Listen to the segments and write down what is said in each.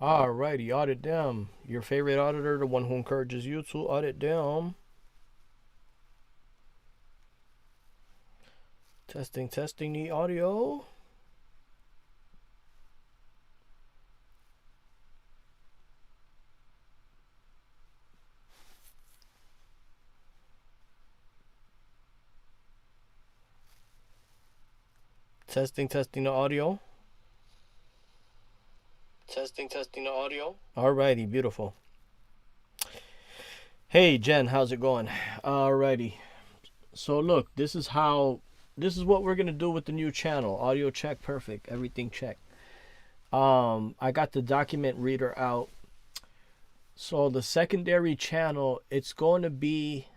Alrighty, audit them. Your favorite auditor, the one who encourages you to audit them. Testing the audio. Testing the audio. Testing the audio. Alrighty, beautiful. Hey Jen, how's it going? Alrighty. So look, this is what we're gonna do with the new channel. Audio check, perfect. Everything check. I got the document reader out. So the secondary channel, it's going to be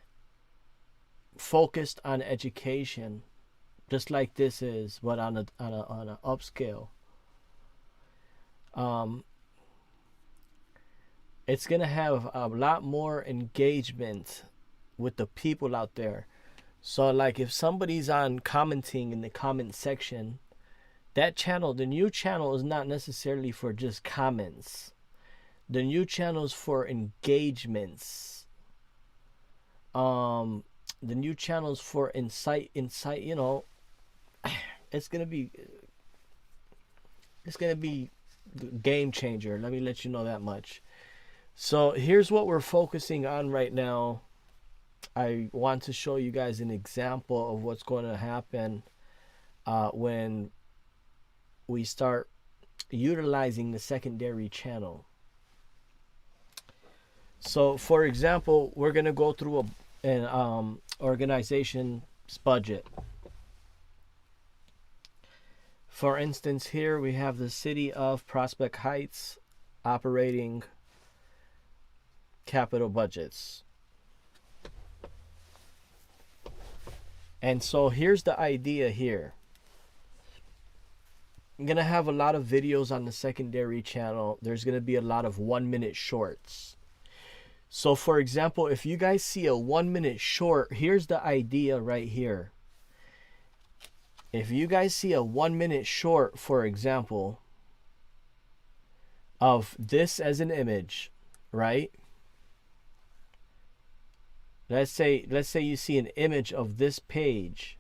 focused on education, just like this is, but on a upscale. Um, it's gonna have a lot more engagement with the people out there. So like if somebody's on commenting in the comment section, that channel, the new channel is not necessarily for just comments. The new channel is for engagements. Um, the new channel is for insight. It's gonna be it's gonna be game changer. Let me let you know that much. So here's what we're focusing on right now. I want to show you guys an example of what's going to happen when we start utilizing the secondary channel. So, for example, we're going to go through an organization's budget. For instance, here we have the city of Prospect Heights operating capital budgets. And so here's the idea here. I'm going to have a lot of videos on the secondary channel. There's going to be a lot of 1-minute shorts. So for example, if you guys see a 1-minute short, here's the idea right here. If you guys see a 1-minute short, for example, of this as an image, right? Let's say you see an image of this page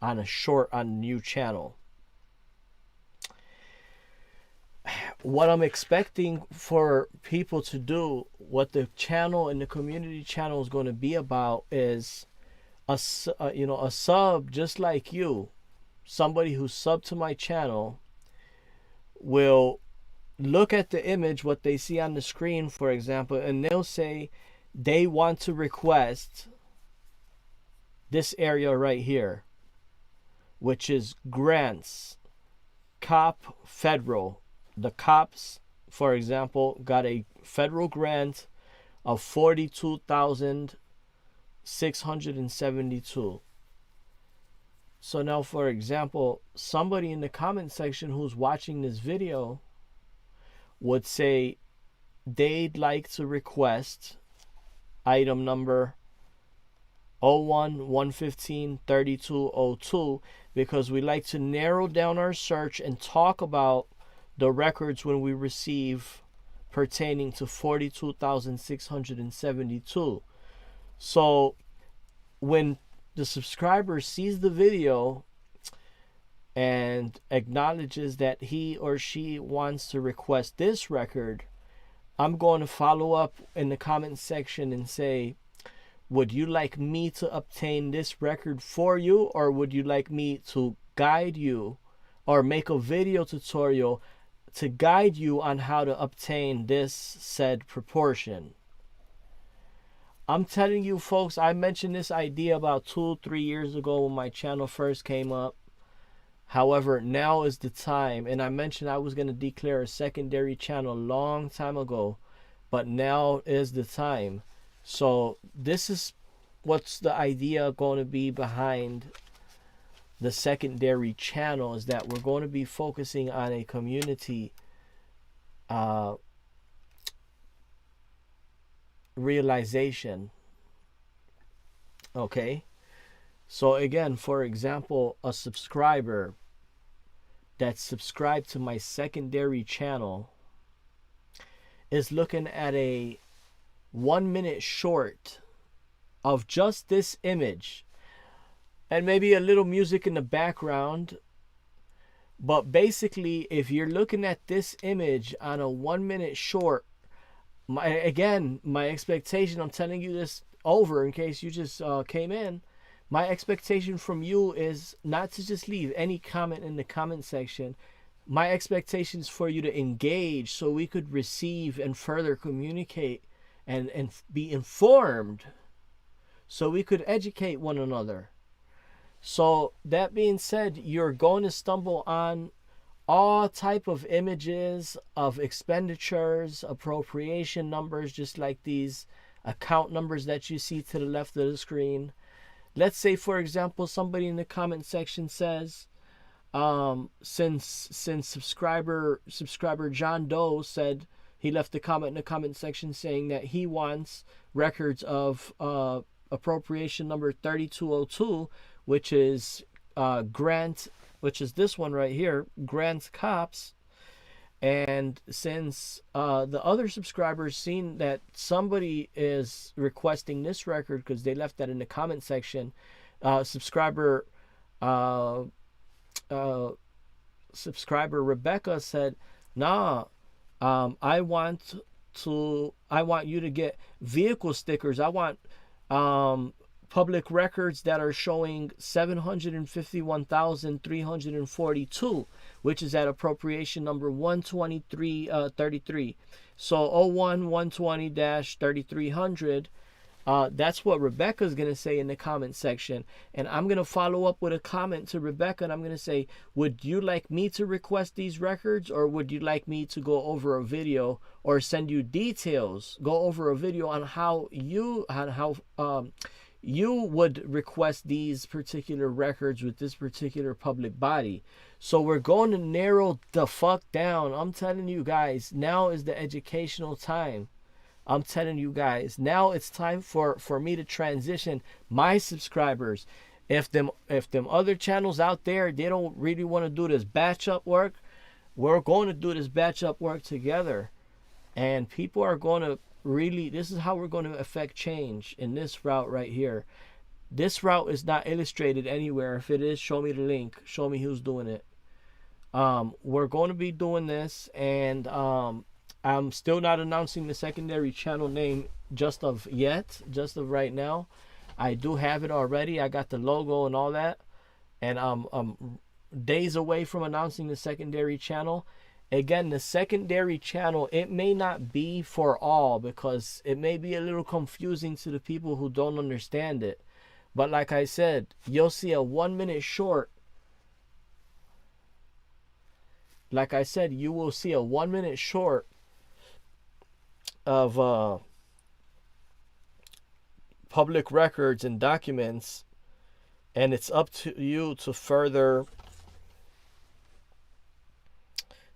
on a short on a new channel. What I'm expecting for people to do, what the channel and the community channel is going to be about, is a sub just like you, somebody who subbed to my channel will look at the image, what they see on the screen, for example, and they'll say they want to request this area right here, which is grants, COP, federal. The COPs, for example, got a federal grant of 42,672. So now, for example, somebody in the comment section who's watching this video would say they'd like to request item number 01-115-3202 because we like to narrow down our search and talk about the records when we receive pertaining to 42,672. So when the subscriber sees the video and acknowledges that he or she wants to request this record, I'm going to follow up in the comment section and say, would you like me to obtain this record for you, or would you like me to guide you or make a video tutorial to guide you on how to obtain this said proportion? I'm telling you folks, I mentioned this idea about 2-3 years ago when my channel first came up. However, now is the time, and I mentioned I was going to declare a secondary channel a long time ago, but now is the time. So this is what's the idea going to be behind the secondary channel, is that we're going to be focusing on a community realization. Okay, so again, for example, a subscriber that subscribed to my secondary channel is looking at a 1 minute short of just this image and maybe a little music in the background. But basically, if you're looking at this image on a 1 minute short, my expectation, I'm telling you this over in case you just came in, my expectation from you is not to just leave any comment in the comment section. My expectation is for you to engage so we could receive and further communicate and be informed so we could educate one another. So that being said, you're going to stumble on all type of images of expenditures, appropriation numbers, just like these account numbers that you see to the left of the screen. Let's say, for example, somebody in the comment section says, since subscriber John Doe said, he left a comment in the comment section saying that he wants records of appropriation number 3202, which is grant, which is this one right here, Grant Cops. And since the other subscribers seen that somebody is requesting this record because they left that in the comment section, subscriber Rebecca said, nah, I want you to get vehicle stickers. I want public records that are showing 751,342, which is at appropriation number 12333. So 01-120-3300. That's what Rebecca's going to say in the comment section. And I'm going to follow up with a comment to Rebecca, and I'm going to say, would you like me to request these records, or would you like me to go over a video or send you details, go over a video on how you would request these particular records with this particular public body. So we're going to narrow the fuck down. I'm telling you guys, now is the educational time. I'm telling you guys, now it's time for me to transition my subscribers. If them other channels out there, they don't really want to do this batch up work, we're going to do this batch up work together. And people are going to really, this is how we're going to affect change in this route right here. This route is not illustrated anywhere. If it is, show me the link. Show me who's doing it. We're going to be doing this, and I'm still not announcing the secondary channel name just of right now. I do have it already. I got the logo and all that, and I'm days away from announcing the secondary channel. Again, the secondary channel, it may not be for all because it may be a little confusing to the people who don't understand it. But like I said, you'll see a 1 minute short. Like I said, you will see a 1 minute short of public records and documents, and it's up to you to further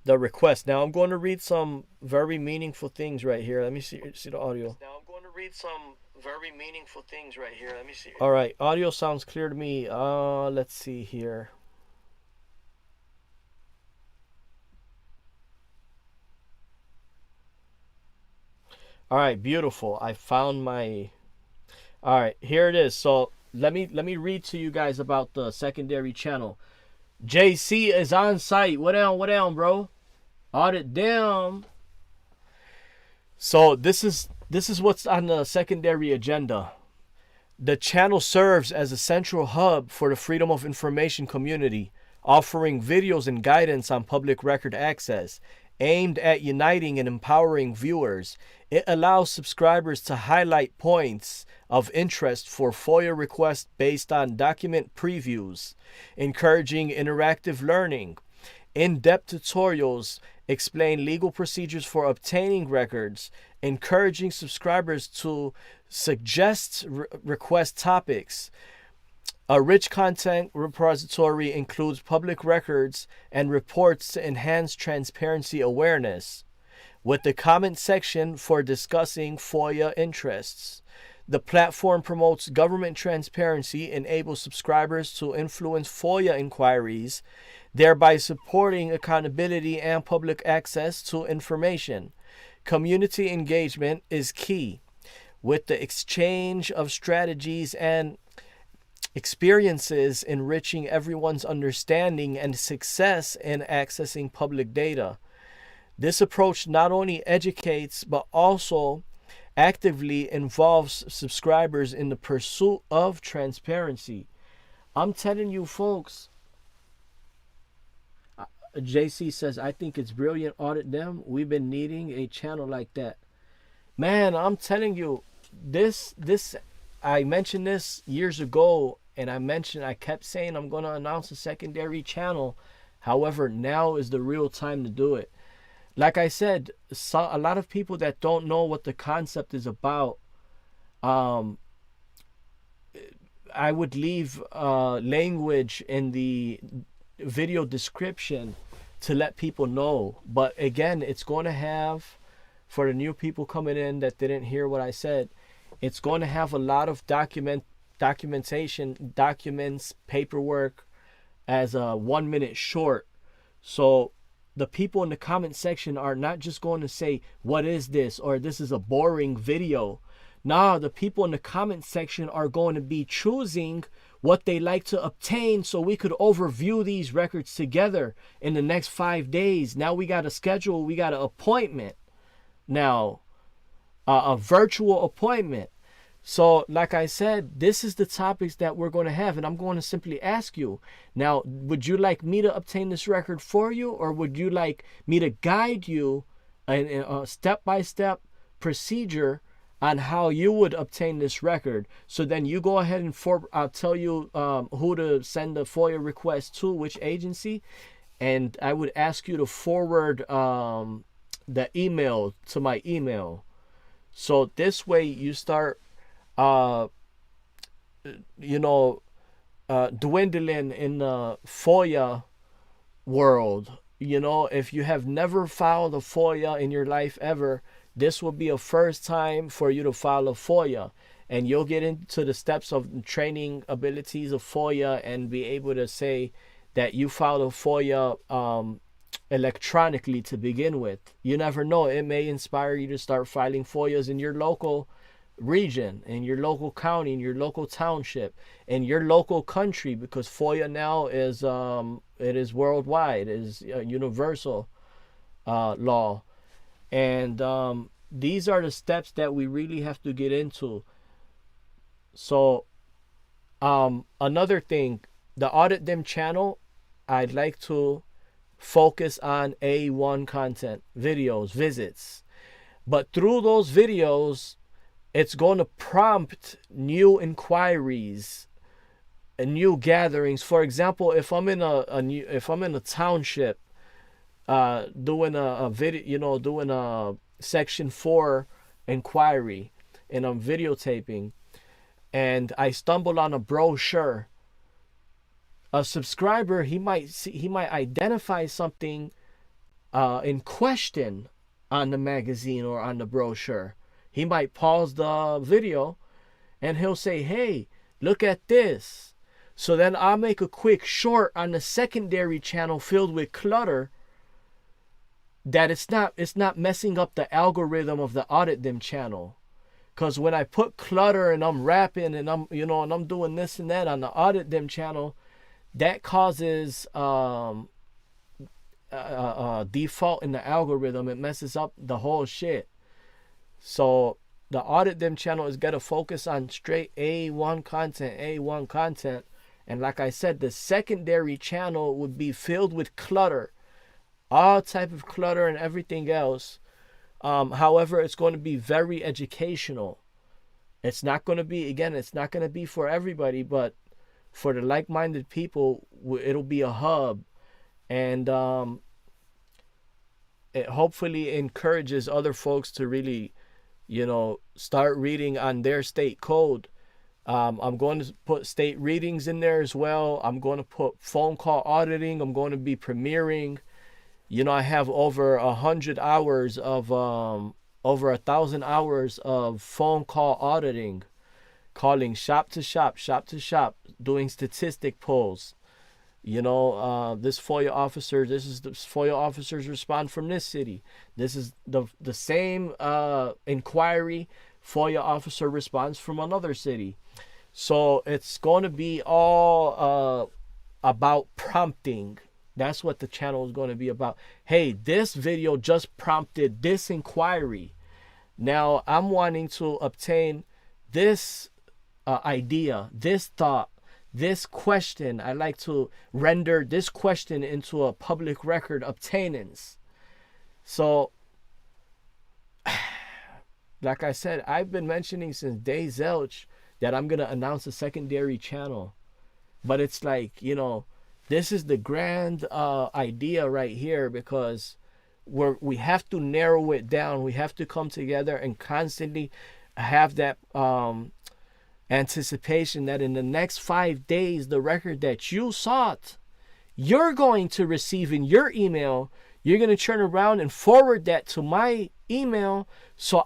the request. Now I'm going to read some very meaningful things right here. Let me see the audio. Now I'm going to read some very meaningful things right here. Let me see. All right, audio sounds clear to me. Let's see here. All right, beautiful. I found my. All right, here it is. So let me read to you guys about the secondary channel. JC is on site. What down, bro? Audit down. So this is what's on the secondary agenda. The channel serves as a central hub for the Freedom of Information community, offering videos and guidance on public record access, aimed at uniting and empowering viewers. It allows subscribers to highlight points of interest for FOIA requests based on document previews, encouraging interactive learning. In-depth tutorials explain legal procedures for obtaining records, encouraging subscribers to suggest request topics. A rich content repository includes public records and reports to enhance transparency awareness, with the comment section for discussing FOIA interests. The platform promotes government transparency, enables subscribers to influence FOIA inquiries, thereby supporting accountability and public access to information. Community engagement is key, with the exchange of strategies and experiences enriching everyone's understanding and success in accessing public data. This approach not only educates but also actively involves subscribers in the pursuit of transparency. I'm telling you, folks. JC says, I think it's brilliant. Audit them. We've been needing a channel like that. Man, I'm telling you, this I mentioned this years ago, and I kept saying I'm going to announce a secondary channel. However, now is the real time to do it. Like I said, a lot of people that don't know what the concept is about, I would leave language in the video description to let people know. But again, it's going to have, for the new people coming in that didn't hear what I said, it's going to have a lot of documentation, documents, paperwork as a 1 minute short. So the people in the comment section are not just going to say, what is this? Or this is a boring video. Nah, the people in the comment section are going to be choosing what they like to obtain so we could overview these records together in the next 5 days. Now we got a schedule, we got an appointment. Now, a virtual appointment. So, like I said, this is the topics that we're going to have, and I'm going to simply ask you. Now, would you like me to obtain this record for you, or would you like me to guide you in a step-by-step procedure on how you would obtain this record? So then you go ahead and I'll tell you who to send the FOIA request to, which agency, and I would ask you to forward the email to my email. So this way you start dwindling in the FOIA world. If you have never filed a FOIA in your life ever, this will be a first time for you to file a FOIA, and you'll get into the steps of training abilities of FOIA and be able to say that you filed a FOIA electronically to begin with. You never know, it may inspire you to start filing FOIAs in your local region, in your local county, in your local township, in your local country, because FOIA now is it is worldwide, it is universal law. And these are the steps that we really have to get into. So another thing, the Audit Them channel, I'd like to focus on A1 content, videos, visits. But through those videos, it's going to prompt new inquiries and new gatherings. For example, if I'm in a township, doing a video, doing a section 4 inquiry, and I'm videotaping, and I stumble on a brochure, a subscriber, he might identify something in question on the magazine or on the brochure. He might pause the video and he'll say, hey, look at this. So then I'll make a quick short on the secondary channel filled with clutter, that it's not messing up the algorithm of the Audit Them channel. Because when I put clutter and I'm rapping and I'm doing this and that on the Audit Them channel, that causes default in the algorithm. It messes up the whole shit. So the Audit Them channel is going to focus on straight A1 content. And like I said, the secondary channel would be filled with clutter, all type of clutter and everything else. However, it's going to be very educational. It's not going to be, again, it's not going to be for everybody, but for the like-minded people, it'll be a hub. And it hopefully encourages other folks to really, start reading on their state code. I'm going to put state readings in there as well. I'm going to put phone call auditing. I'm going to be premiering. I have over 100 hours of, over 1,000 hours of phone call auditing, calling shop to shop, doing statistic polls, This FOIA officer, this is the FOIA officer's response from this city. This is the same inquiry FOIA officer response from another city. So it's going to be all about prompting. That's what the channel is going to be about. Hey, this video just prompted this inquiry. Now I'm wanting to obtain this idea, this thought, this question. I like to render this question into a public record obtainance. So, like I said, I've been mentioning since day zilch that I'm going to announce a secondary channel. But it's like, this is the grand idea right here, because we have to narrow it down. We have to come together and constantly have that anticipation that in the next 5 days, the record that you sought, you're going to receive in your email. You're going to turn around and forward that to my email so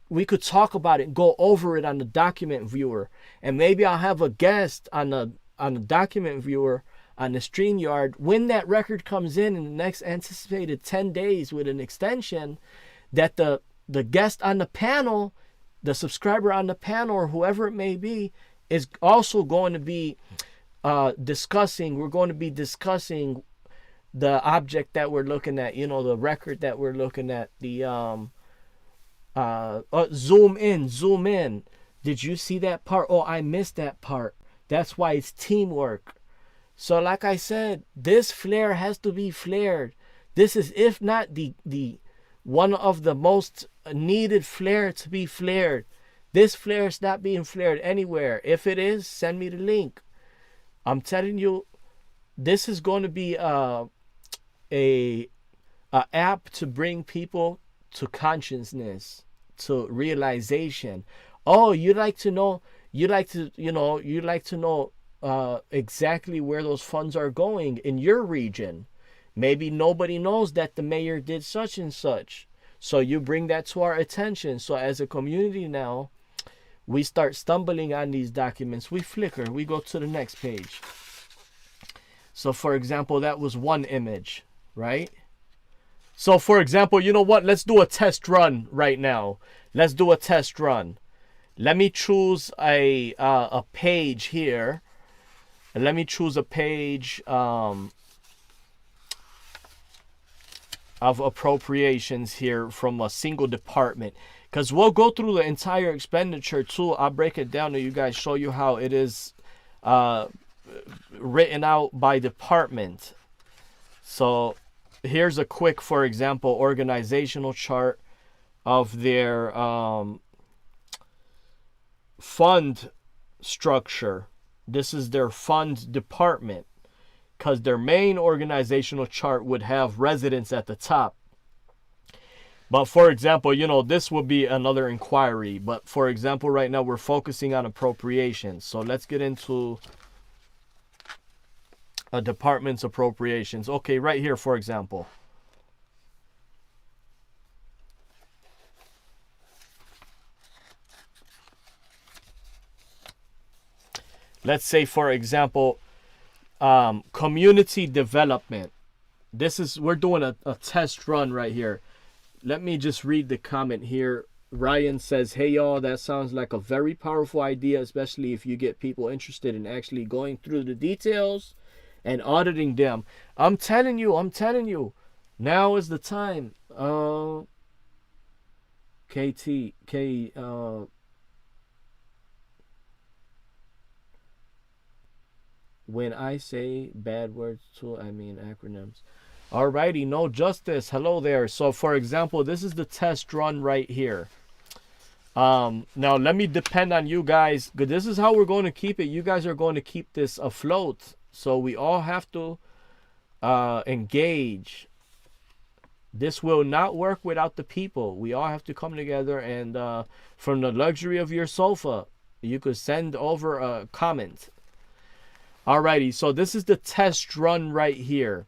we could talk about it, go over it on the document viewer. And maybe I'll have a guest on the document viewer on the StreamYard when that record comes in the next anticipated 10 days with an extension, that the guest on the panel, the subscriber on the panel, or whoever it may be, is also going to be discussing. We're going to be discussing the object that we're looking at, the record that we're looking at, the zoom in. Did you see that part? Oh, I missed that part. That's why it's teamwork. So like I said, this flare has to be flared. This is, if not the one of the most needed flare to be flared. This flare is not being flared anywhere. If it is, send me the link. I'm telling you, this is going to be a app to bring people to consciousness, to realization. Oh, you'd like to know exactly where those funds are going in your region. Maybe nobody knows that the mayor did such and such. So you bring that to our attention. So as a community now, we start stumbling on these documents. We flicker. We go to the next page. So for example, that was one image, right? So for example, you know what? Let's do a test run right now. Let's do a test run. Let me choose a page here. And let me choose a page of appropriations here from a single department, because we'll go through the entire expenditure too. I'll break it down to you guys, show you how it is written out by department. So here's a quick, for example, organizational chart of their fund structure. This is their fund department, because their main organizational chart would have residents at the top. But for example, this would be another inquiry. But for example, right now we're focusing on appropriations. So let's get into a department's appropriations. Okay, right here, for example. Let's say, for example, community development. We're doing a test run right here. Let me just read the comment here. Ryan says, hey y'all, that sounds like a very powerful idea, especially if you get people interested in actually going through the details and auditing them. I'm telling you, now is the time. When I say bad words too, I mean acronyms. Alrighty, no justice. Hello there. So for example, this is the test run right here. Now let me depend on you guys. This is how we're going to keep it. You guys are going to keep this afloat. So we all have to engage. This will not work without the people. We all have to come together, and from the luxury of your sofa, you could send over a comment. Alrighty, so this is the test run right here.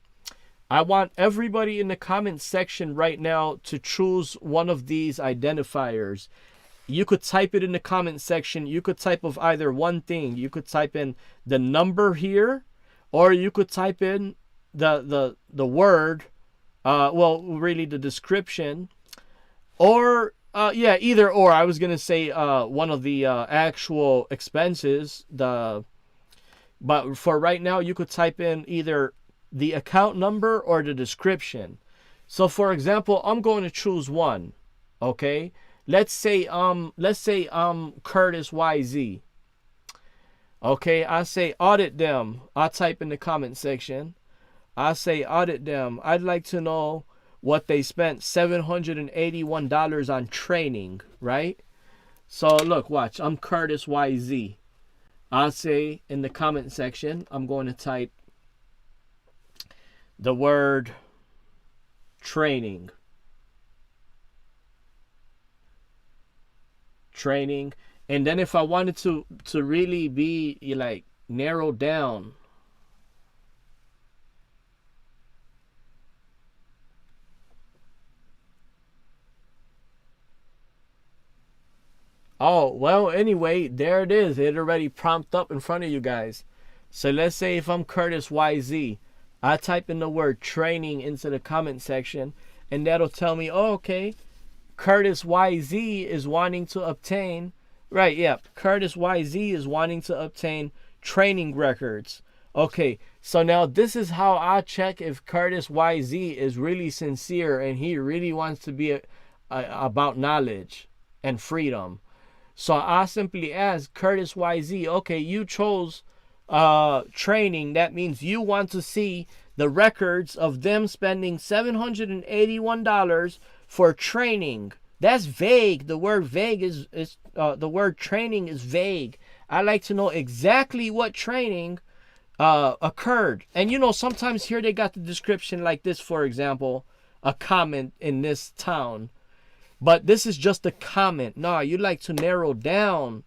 I want everybody in the comment section right now to choose one of these identifiers. You could type it in the comment section. You could type of either one thing. You could type in the number here, or you could type in the word, well, really the description, or yeah, either or. I was gonna say one of the actual expenses. But for right now, you could type in either the account number or the description. So for example, I'm going to choose one. Okay, let's say Curtis YZ. Okay, I say audit them. I type in the comment section. I say audit them. I'd like to know what they spent $781 on training, right? So look, watch. I'm Curtis YZ. I'll say in the comment section, I'm going to type the word training. Training. And then if I wanted to really be like narrowed down, oh, well, anyway, there it is. It already prompted up in front of you guys. So let's say if I'm Curtis YZ, I type in the word training into the comment section, and that'll tell me, oh, okay, Curtis YZ is wanting to obtain, right, yeah, Curtis YZ is wanting to obtain training records. Okay, so now this is how I check if Curtis YZ is really sincere and he really wants to be about knowledge and freedom. So I simply ask Curtis YZ, okay, you chose training. That means you want to see the records of them spending $781 for training. That's vague. The word vague is the word training is vague. I like to know exactly what training occurred. And you know, sometimes here they got the description like this, for example, a comment in this town. But this is just a comment. No, you like to narrow down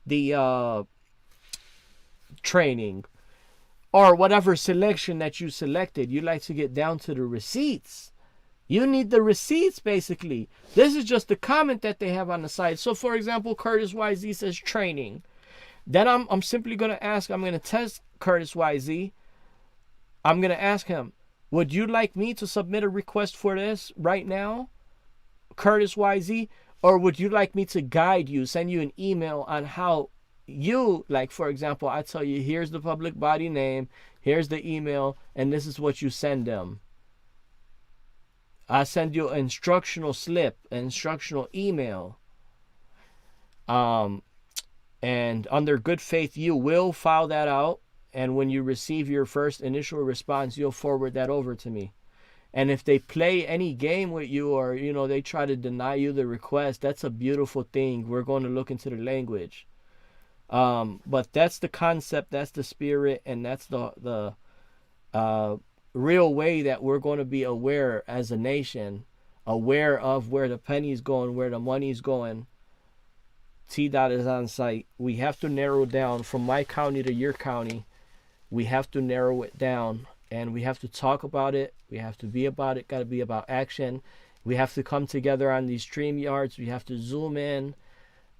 the training or whatever selection that you selected. You like to get down to the receipts. You need the receipts, basically. This is just the comment that they have on the side. So, for example, Curtis YZ says training. Then I'm simply going to ask, I'm going to test Curtis YZ. I'm going to ask him, would you like me to submit a request for this right now, Curtis YZ, or would you like me to guide you, send you an email on how you, like, for example, I tell you, here's the public body name, here's the email, and this is what you send them. I send you an instructional slip, an instructional email. And under good faith, you will file that out. And when you receive your first initial response, you'll forward that over to me. And if they play any game with you, or, you know, they try to deny you the request, that's a beautiful thing. We're going to look into the language. But that's the concept, that's the spirit, and that's the real way that we're going to be aware as a nation, aware of where the penny's going, where the money's going. TDOT is on site. We have to narrow down from my county to your county. We have to narrow it down. And we have to talk about it. We have to be about it. Got to be about action. We have to come together on these StreamYards. We have to zoom in.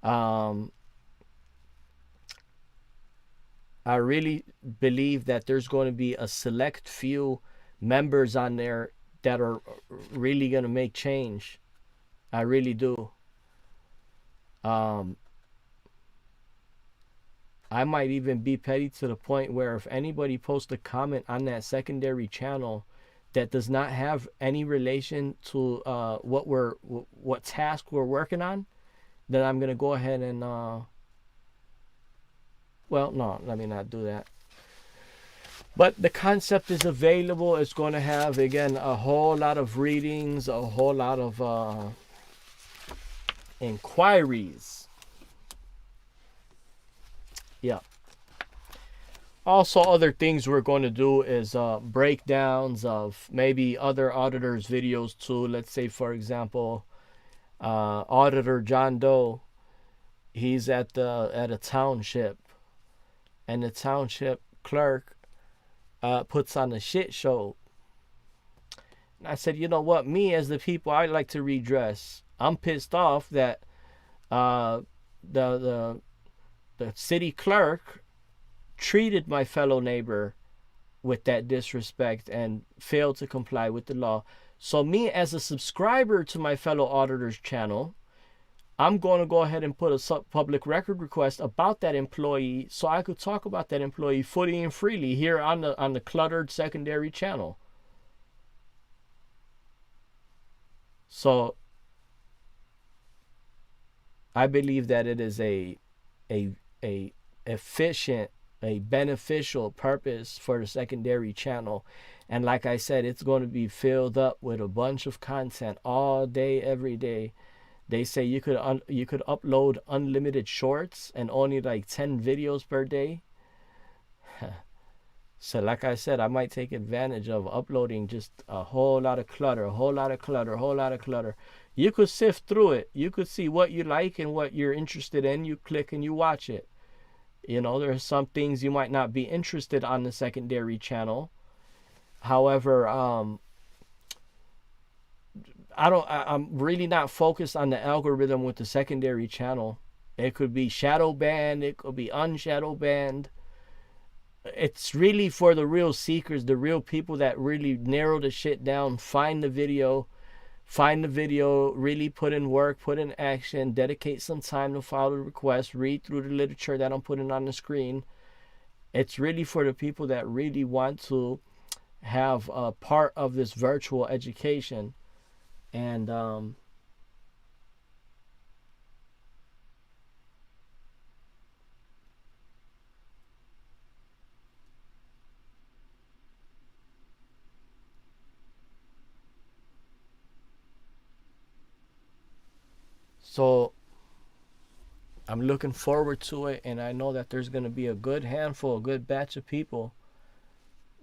I really believe that there's going to be a select few members on there that are really going to make change. I really do. I might even be petty to the point where if anybody posts a comment on that secondary channel that does not have any relation to what task we're working on, then I'm gonna go ahead and well, no, let me not do that. But the concept is available. It's going to have, again, a whole lot of readings, a whole lot of inquiries. Yeah. Also, other things we're going to do is breakdowns of maybe other auditors' videos too. Let's say, for example, Auditor John Doe. He's at a township, and the township clerk puts on a shit show. And I said, you know what? Me as the people, I like to redress. I'm pissed off that the city clerk treated my fellow neighbor with that disrespect and failed to comply with the law. So me as a subscriber to my fellow auditors channel, I'm going to go ahead and put a public record request about that employee so I could talk about that employee fully and freely here on the cluttered secondary channel. So I believe that it is a efficient, a beneficial purpose for the secondary channel. And like I said, it's going to be filled up with a bunch of content all day, every day. They say you could upload unlimited shorts and only like 10 videos per day. So like I said, I might take advantage of uploading just a whole lot of clutter, a whole lot of clutter, a whole lot of clutter. You could sift through it. You could see what you like and what you're interested in. You click and you watch it. You know, there are some things you might not be interested on the secondary channel. However, I'm really not focused on the algorithm with the secondary channel. It could be shadow banned. It could be unshadow banned. It's really for the real seekers, the real people that really narrow the shit down, find the video, really put in work, put in action, dedicate some time to file the request, read through the literature that I'm putting on the screen. It's really for the people that really want to have a part of this virtual education. And so I'm looking forward to it, and I know that there's going to be a good handful, a good batch of people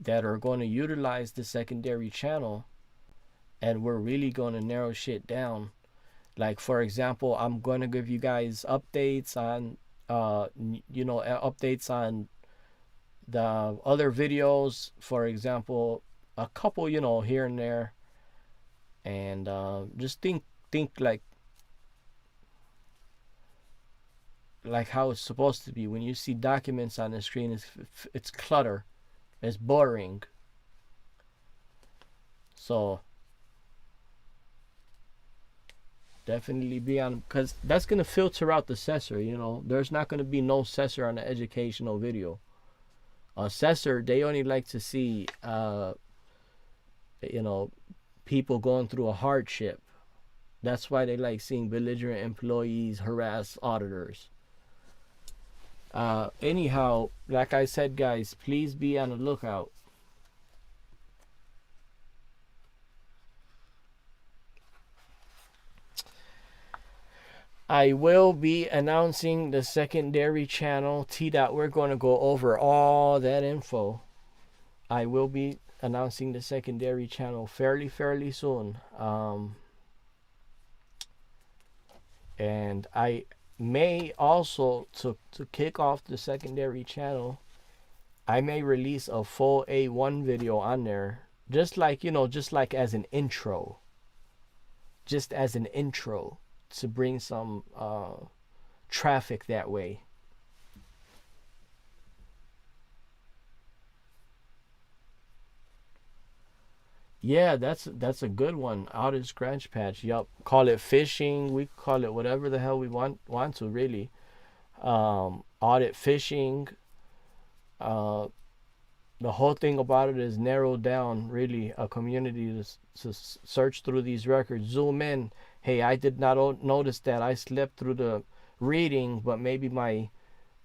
that are going to utilize the secondary channel, and we're really going to narrow shit down. Like, for example, I'm going to give you guys updates on updates on the other videos, for example, a couple, here and there, and just think like how it's supposed to be. When you see documents on the screen, it's clutter, it's boring. So definitely be on, because that's going to filter out the censor. There's not going to be no censor on the educational video. A censor, they only like to see people going through a hardship. That's why they like seeing belligerent employees harass auditors. Anyhow, like I said, guys, please be on the lookout. I will be announcing the secondary channel. We're going to go over all that info. I will be announcing the secondary channel fairly soon. And I may also, to kick off the secondary channel, I may release a full A1 video on there, just like as an intro, to bring some traffic that way. Yeah, that's a good one. Audit scratch patch. Yup. Call it phishing. We call it whatever the hell we want to, really. Audit phishing. The whole thing about it is narrow down, really, a community to search through these records. Zoom in. Hey, I did not notice that. I slipped through the reading, but maybe my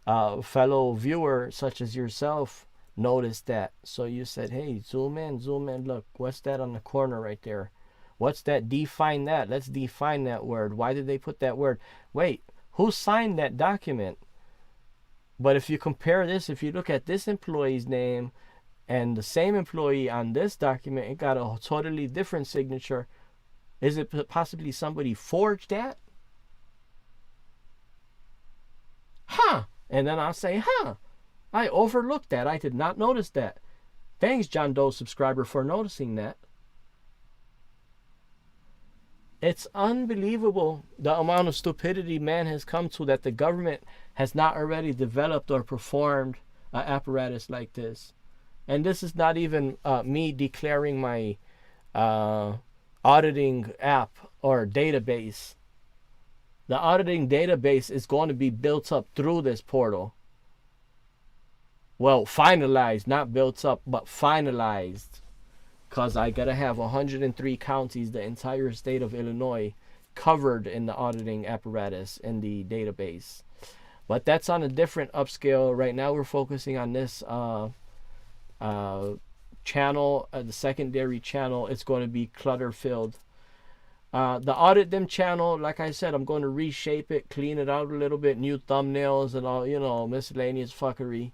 fellow viewer, such as yourself, noticed that. So you said, hey, zoom in, look, what's that on the corner right there? What's that? Define that. Let's define that word. Why did they put that word? Wait, who signed that document? But if you compare this, if you look at this employee's name and the same employee on this document, it got a totally different signature. Is it possibly somebody forged that? And then I'll say, I overlooked that. I did not notice that. Thanks, John Doe subscriber, for noticing that. It's unbelievable the amount of stupidity man has come to, that the government has not already developed or performed an apparatus like this. And this is not even me declaring my auditing app or database. The auditing database is going to be built up through this portal. Well, finalized, not built up, but finalized. Because I got to have 103 counties, the entire state of Illinois, covered in the auditing apparatus in the database. But that's on a different upscale. Right now we're focusing on this channel, the secondary channel. It's going to be clutter filled. The audit them channel, like I said, I'm going to reshape it, clean it out a little bit, new thumbnails and all, you know, miscellaneous fuckery.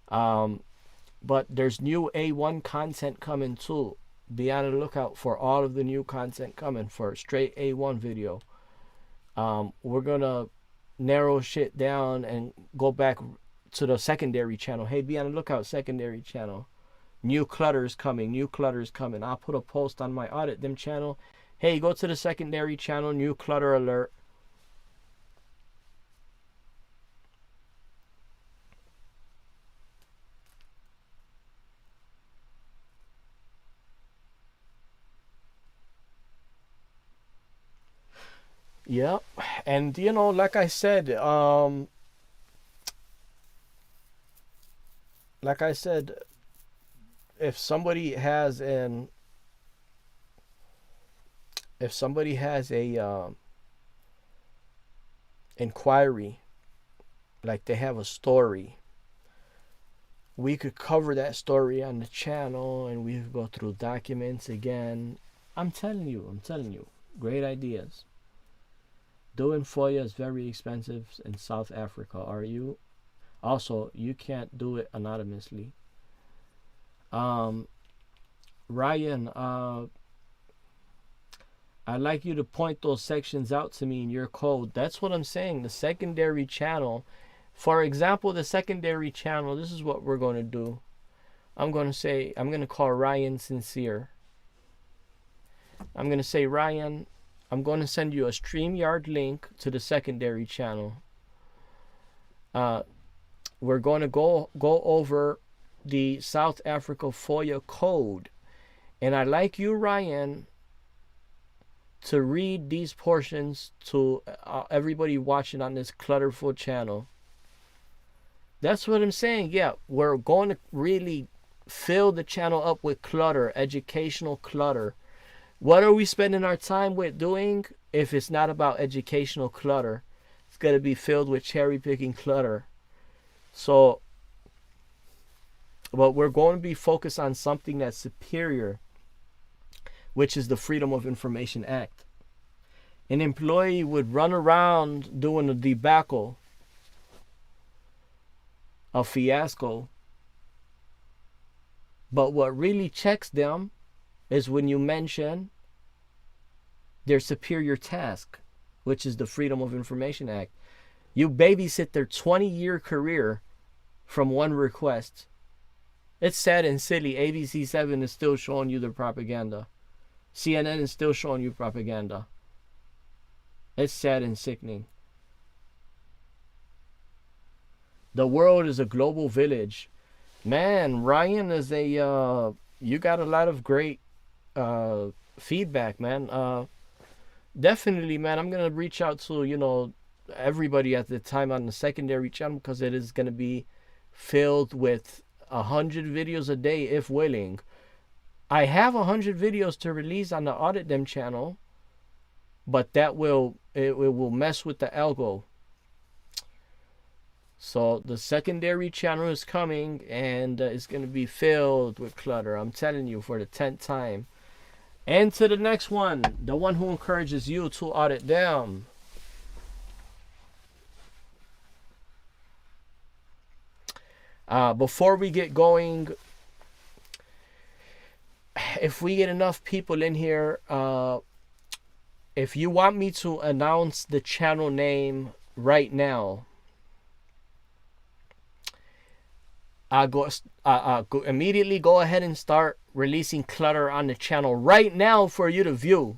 But there's new A1 content coming too. Be on the lookout for all of the new content coming for straight A1 video. We're gonna narrow shit down and go back to the secondary channel. Hey, be on the lookout, secondary channel. New clutters coming, new clutters coming. I'll put a post on my audit them channel. Hey, go to the secondary channel, new clutter alert. Yep. And you know, like I said, if somebody has an inquiry, like they have a story, we could cover that story on the channel and we could go through documents again. I'm telling you, great ideas. Doing FOIA is very expensive in South Africa. Are you? Also, you can't do it anonymously. Ryan, I'd like you to point those sections out to me in your code. That's what I'm saying. The secondary channel. For example, the secondary channel, this is what we're going to do. I'm going to call Ryan Sincere. I'm going to say, Ryan, I'm going to send you a StreamYard link to the secondary channel. We're going to go over the South Africa FOIA code. And I'd like you, Ryan, to read these portions to everybody watching on this clutterful channel. That's what I'm saying. Yeah, we're going to really fill the channel up with clutter, educational clutter. What are we spending our time with doing if it's not about educational clutter? It's going to be filled with cherry picking clutter. So, but we're going to be focused on something that's superior, which is the Freedom of Information Act. An employee would run around doing a debacle, a fiasco. But what really checks them is when you mention their superior task, which is the Freedom of Information Act. You babysit their 20-year career from one request. It's sad and silly. ABC7 is still showing you their propaganda. CNN is still showing you propaganda. It's sad and sickening. The world is a global village. Man, Ryan is you got a lot of great feedback, man. Definitely, man, I'm going to reach out to, everybody at the time on the secondary channel, because it is going to be filled with 100 videos a day, if willing. I have 100 videos to release on the Audit Them channel, but it will mess with the algo. So the secondary channel is coming, and it's going to be filled with clutter. I'm telling you, for the 10th time. And to the next one, the one who encourages you to audit them. Before we get going, if we get enough people in here, if you want me to announce the channel name right now, immediately go ahead and start releasing clutter on the channel right now for you to view.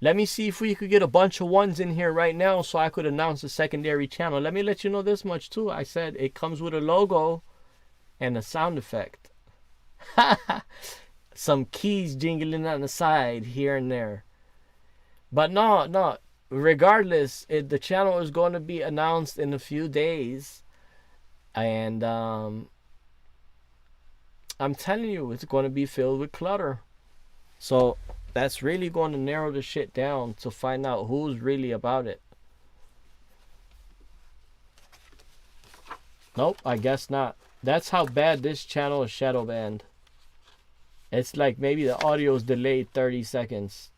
Let me see if we could get a bunch of ones in here right now so I could announce the secondary channel. Let me let you know this much too. I said it comes with a logo. and a sound effect. Some keys jingling on the side here and there. But no. Regardless, the channel is going to be announced in a few days. And I'm telling you, it's going to be filled with clutter. So that's really going to narrow the shit down to find out who's really about it. Nope, I guess not. That's how bad this channel is shadow banned. It's like maybe the audio is delayed 30 seconds.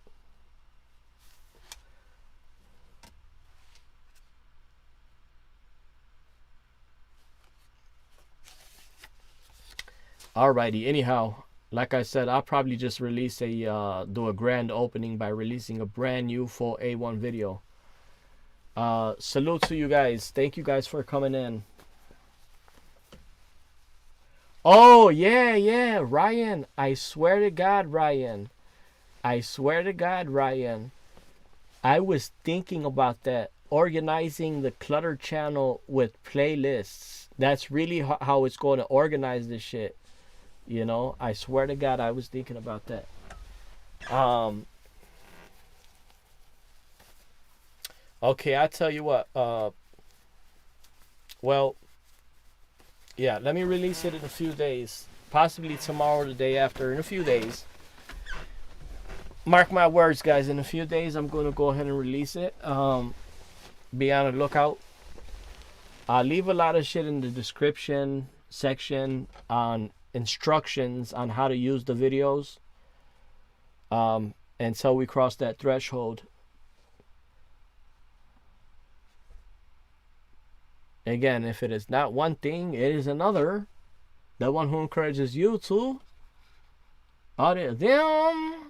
Alrighty, anyhow, like I said, I'll probably just release do a grand opening by releasing a brand new full A1 video. Salute to you guys. Thank you guys for coming in. Oh, yeah, Ryan. I swear to God, Ryan. I was thinking about that. Organizing the clutter channel with playlists. That's really how it's going to organize this shit. You know, I swear to God, I was thinking about that. Okay, I tell you what. Well, yeah, let me release it in a few days. Possibly tomorrow or the day after. In a few days. Mark my words, guys. In a few days, I'm going to go ahead and release it. Be on the lookout. I'll leave a lot of shit in the description section on instructions on how to use the videos. Until we cross that threshold. Again, if it is not one thing, it is another. The one who encourages you to audit them